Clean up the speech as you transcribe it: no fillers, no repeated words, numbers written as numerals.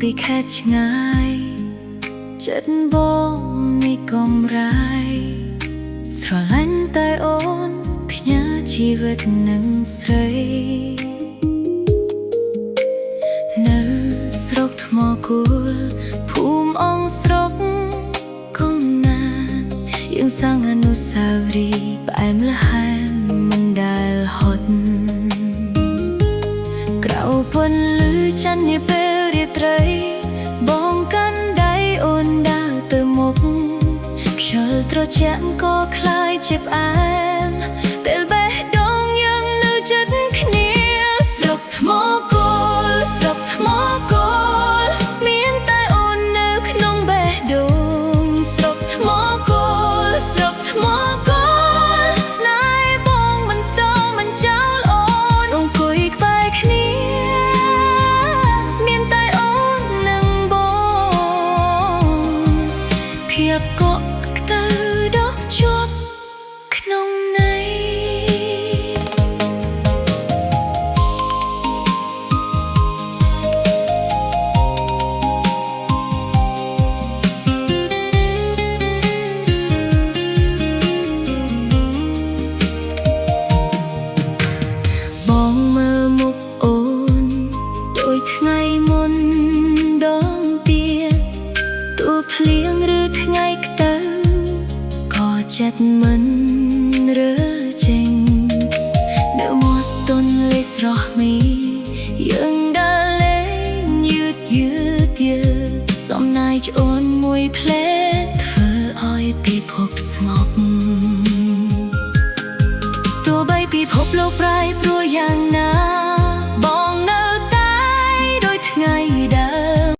ពីខេត្តឆ្ងាយចិត្តបងនេះកំរាយស្រឡាញ់តែអូនផ្ញើជីវិតនឹងស្រីនៅស្រុកថ្មគូលភូមិអង្គស្រុកកំណានយើងសាងអនុស្សាវរីយ៍ផ្អែមល្ហែមមិនដែលហត់ក្រៅពន្លឺច័ន្ទនាពេលរាត្រីបងកាន់ដៃអូនដើរទៅមុខខ្យល់ត្រជាក់ក៏คล้ายជាផ្អែមពេលបេះដូងយើងនៅចិត្តគ្នាស្រុកថ្មគោលស្រុកថ្មគោលមានតែអូននៅក្នុងបេះដូងស្រុកថ្មគោលស្រុកថ្មគោលស្នេហ៍បងបន្តមិនចោលអូនអង្គុយក្បែរគ្នាមានតែអូននឹងបងភាពកក់ក្តៅដកជាប់ក្នុងន័យបងមើលមុខអូនដូចថ្ងៃមុនដងទៀតទូភ្លៀងឬថ្ងៃក្តៅក៏ចិត្តមិនរើចេញនៅមាត់ទន្លេស្រស់មីយើងដើរលេងយឺតសំណាយច្អូនមួយផ្លែធ្វើឲ្យពិភព